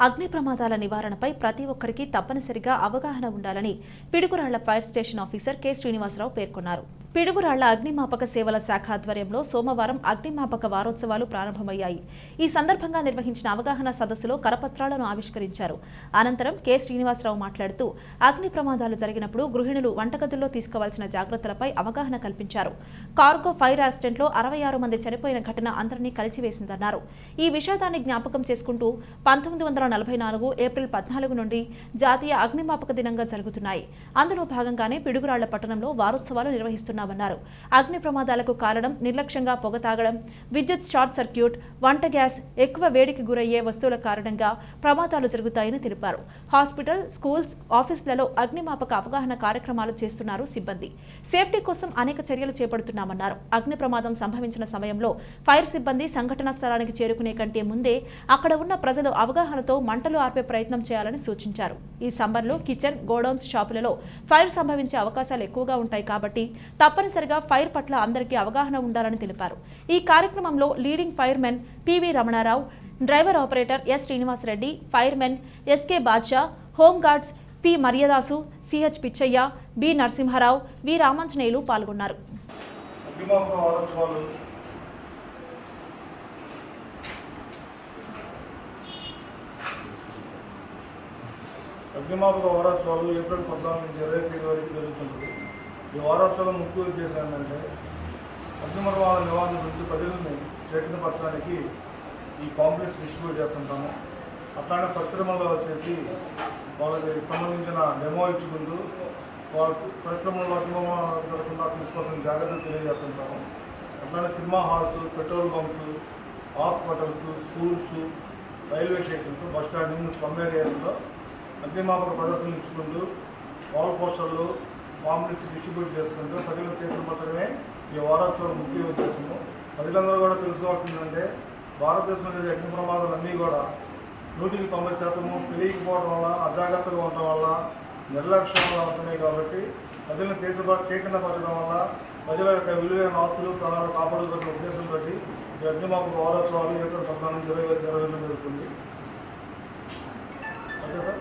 అగ్ని ప్రమాదాల నివారణపై ప్రతి ఒక్కరికి తప్పనిసరిగా అవగాహన ఉండాలని Piduguralla fire station officer K Srinivasarao పేర్కొన్నారు. పిడుగురాళ్ల అగ్నిమాపక సేవల శాఖ ఆధ్వర్యంలో సోమవారం అగ్నిమాపక వారోత్సవాలు ప్రారంభమయ్యాయి. ఈ సందర్భంగా నిర్వహించిన అవగాహన సదస్సులో కరపత్రాలను ఆవిష్కరించారు. అనంతరం కె శ్రీనివాసరావు మాట్లాడుతూ అగ్ని ప్రమాదాలు జరిగినప్పుడు గృహిణులు వంటగదుల్లో తీసుకోవాల్సిన జాగ్రత్తలపై అవగాహన కల్పించారు. కార్గో ఫైర్ యాక్సిడెంట్లో 66 మంది చనిపోయిన ఘటన అందరినీ కలిచివేసిందన్నారు. ఈ విషాదాన్ని జ్ఞాపకం చేసుకుంటూ 1944 ఏప్రిల్ 14 నుండి జాతీయ అగ్నిమాపక దినంగా జరుగుతున్నాయి. అందులో భాగంగానే పిడుగురాళ్ల పట్టణంలో వారోత్సవాలు నిర్వహిస్తున్నారు. అగ్ని ప్రమాదాలకు కారణం నిర్లక్ష్యంగా పొగ తాగడం, విద్యుత్ షార్ట్ సర్క్యూట్, వంట గ్యాస్, ఎక్కువ వేడికి గురయ్యే వస్తువుల కారణంగా ప్రమాదాలు జరుగుతాయని తెలిపారు. హాస్పిటల్, స్కూల్స్, ఆఫీసులలో అగ్నిమాపక అవగాహన కార్యక్రమాలు చేస్తున్నారు సిబ్బంది. సేఫ్టీ కోసం అనేక చర్యలు చేపడుతున్నామన్నారు. అగ్ని ప్రమాదం సంభవించిన సమయంలో ఫైర్ సిబ్బంది సంఘటనా స్థలానికి చేరుకునే కంటే ముందే అక్కడ ఉన్న ప్రజలు అవగాహనతో మంటలు ఆర్పే ప్రయత్నం చేయాలని సూచించారు. ఈ సమ్మర్లో కిచెన్, గోడౌన్స్, షాపులలో ఫైర్ సంభవించే అవకాశాలు ఎక్కువగా ఉంటాయి కాబట్టి తప్పనిసరిగా ఫైర్ పట్ల అందరికీ అవగాహన ఉండాలని తెలిపారు. ఈ కార్యక్రమంలో leading fireman P V Ramana Rao, driver operator S Srinivasa Reddy, fireman S K Badshah, home guards P Maryadasu, C H Pichaiah, B Narasimha Rao, V Ramanjaneyulu పాల్గొన్నారు. అగ్నిమాపక వారోత్సవాలు ఏప్రిల్ 14 నుంచి 23 వరకు జరుగుతుంది. ఈ వారోత్సవం ముఖ్య ఉద్దేశం ఏంటంటే అగ్ని ప్రమాదాల నివారణ గురించి ప్రజలను చైతన్యపరచడానికి ఈ కాంప్లెక్స్ డిస్ట్రిబ్యూట్ చేస్తుంటాము. అట్లానే పరిశ్రమల్లో వచ్చేసి వాళ్ళకి సంబంధించిన డెమో ఇచ్చుకుంటూ వాళ్ళ పరిశ్రమల్లో అగ్ని ప్రమాదాలు జరగకుండా తీసుకోవాల్సిన జాగ్రత్తలు తెలియజేస్తుంటాము. అట్లానే cinema halls, petrol bunks, hospitals, schools, railway stations, bus standing, slum ఏరియాస్లో అగ్నిమాపక ప్రదర్శనలు ఇచ్చుకుంటూ వాల్ పోస్టర్లు, పాంప్లెట్స్ డిస్ట్రిబ్యూట్ చేసుకుంటూ ప్రజలకు చేతులుపరచడమే ఈ వారోత్సవం ముఖ్య ఉద్దేశము. ప్రజలందరూ కూడా తెలుసుకోవాల్సిందంటే భారతదేశంలో జరిగే అగ్ని ప్రమాదాలు అన్నీ కూడా 100% తెలియకపోవడం వల్ల, అజాగ్రత్తగా ఉండటం వల్ల, నిర్లక్ష్యం వల్ల ఉంటున్నాయి. కాబట్టి ప్రజలను చైతన్యపరచడం వల్ల ప్రజల యొక్క విలువైన ఆస్తులు, ప్రాణాలు కాపాడుకునే ఉద్దేశంతో ఈ అగ్నిమాపక వారోత్సవాలు ఏప్రిల్ 14 నుంచి 20 జరుగుతుంది. Okay sir.